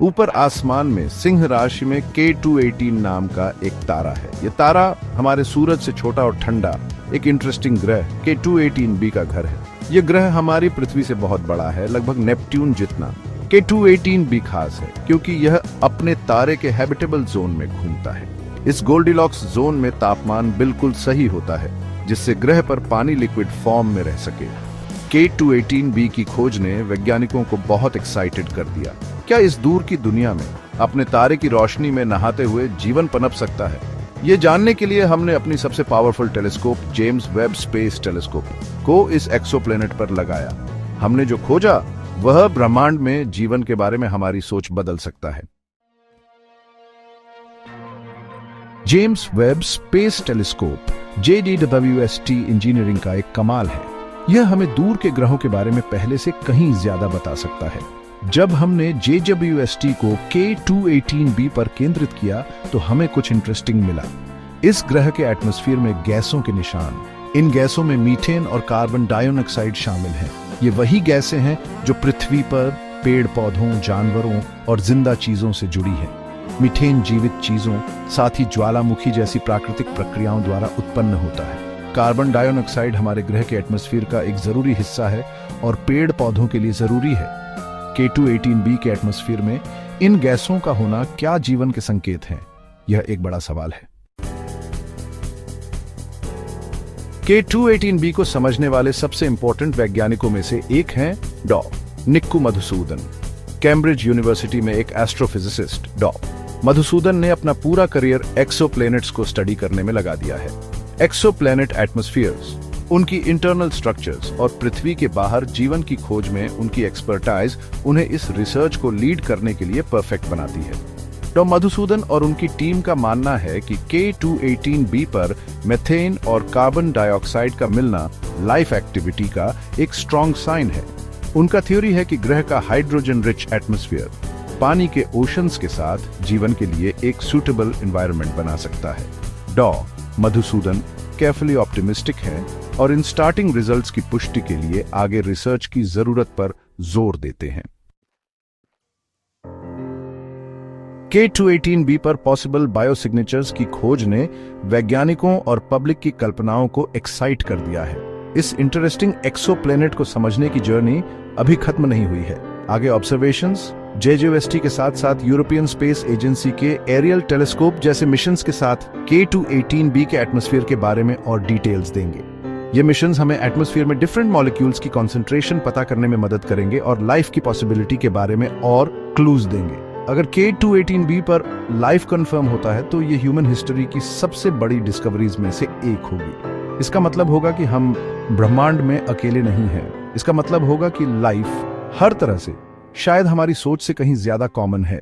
ऊपर आसमान में सिंह राशि में K218 नाम का एक तारा है। ये तारा हमारे सूरज से छोटा और ठंडा एक इंटरेस्टिंग ग्रह K218b का घर है। ये ग्रह हमारी पृथ्वी से बहुत बड़ा है, लगभग नेपट्यून जितना। K218b खास है क्योंकि यह अपने तारे के हैबिटेबल जोन में घूमता है। इस गोल्डीलॉक्स जोन में तापमान बिल्कुल सही होता है, जिससे ग्रह पर पानी लिक्विड फॉर्म में रह सके। K218b की खोज ने वैज्ञानिकों को बहुत एक्साइटेड कर दिया। क्या इस दूर की दुनिया में अपने तारे की रोशनी में नहाते हुए जीवन पनप सकता है? ये जानने के लिए हमने अपनी सबसे powerful telescope James Webb space telescope को इस एक्सोप्लैनेट पर लगाया। हमने जो खोजा वह ब्रह्मांड में जीवन के बारे में हमारी सोच बदल सकता है। James Webb space telescope JDWST engineering का एक कमाल है। यह हमें दूर के ग्रहों के बारे में पहले से कहीं ज्यादा बता सकता है। जब हमने JWST को K218b पर केंद्रित किया तो हमें कुछ इंटरेस्टिंग मिला। इस ग्रह के एटमॉस्फेयर में गैसों के निशान। इन गैसों में मीथेन और कार्बन डाइऑक्साइड शामिल हैं। ये वही गैसें हैं जो पृथ्वी पर पेड़ पौधों, जानवरों और जिंदा चीजों से जुड़ी हैं। मीथेन जीवित चीजों, साथ ही ज्वालामुखी जैसी प्राकृतिक प्रक्रियाओं द्वारा उत्पन्न होता है। कार्बन डाइऑक्साइड हमारे ग्रह के एटमॉस्फेयर का एक जरूरी हिस्सा है और पेड़ पौधों के लिए जरूरी है। K218b के एटमॉस्फेयर में इन गैसों का होना क्या जीवन के संकेत हैं? यह एक बड़ा सवाल है। K218b को समझने वाले सबसे इंपॉर्टेंट वैज्ञानिकों में से एक हैं डॉ. निक्कू मधुसूदन। कैम्ब्रिज यूनिवर्सिटी में एक एस्ट्रोफिजिसिस्ट डॉ. मधुसूदन ने अपना पूरा करियर एक्सोप्लैनेट्स को स्टडी करने में लगा दिया है। एक्सोप्लैनेट एटमॉस्फेयर्स, उनकी इंटरनल स्ट्रक्चर्स और पृथ्वी के बाहर जीवन की खोज में उनकी एक्सपर्टाइज उन्हें इस रिसर्च को लीड करने के लिए परफेक्ट बनाती है। डॉ. मधुसूदन और उनकी टीम का मानना है कि K218b पर मीथेन और कार्बन डाइऑक्साइड का मिलना लाइफ एक्टिविटी का एक स्ट्रॉन्ग साइन है। उनका थ्योरी है कि ग्रह का हाइड्रोजन रिच एटमॉस्फेयर पानी के ओशंस के साथ जीवन के लिए एक सूटेबल एनवायरनमेंट बना सकता है। डॉ. मधुसूदन केयरफुली ऑप्टिमिस्टिक है और इन स्टार्टिंग रिजल्ट्स की पुष्टि के लिए आगे रिसर्च की जरूरत पर जोर देते हैं। K218b पर पॉसिबल बायोसिग्नेचर्स की खोज ने वैज्ञानिकों और पब्लिक की कल्पनाओं को एक्साइट कर दिया है। इस इंटरेस्टिंग एक्सोप्लैनेट को समझने की जर्नी अभी खत्म नहीं हुई है। आगे ऑब्जर्वेशंस JWST के साथ साथ यूरोपियन स्पेस एजेंसी के एरियल टेलीस्कोप जैसे मिशंस के साथ K218b के एटमॉस्फेयर के बारे में और डिटेल्स देंगे। ये मिशंस हमें एटमॉस्फेयर में डिफरेंट मॉलिक्यूल्स की कॉन्सेंट्रेशन पता करने में मदद करेंगे और लाइफ की पॉसिबिलिटी के बारे में और क्लूज देंगे। अगर K218b पर लाइफ कंफर्म होता है तो ये ह्यूमन हिस्ट्री की सबसे बड़ी डिस्कवरीज में से एक होगी। इसका मतलब होगा कि हम ब्रह्मांड में अकेले नहीं हैं। इसका मतलब होगा कि लाइफ हर तरह से शायद हमारी सोच से कहीं ज्यादा कॉमन है।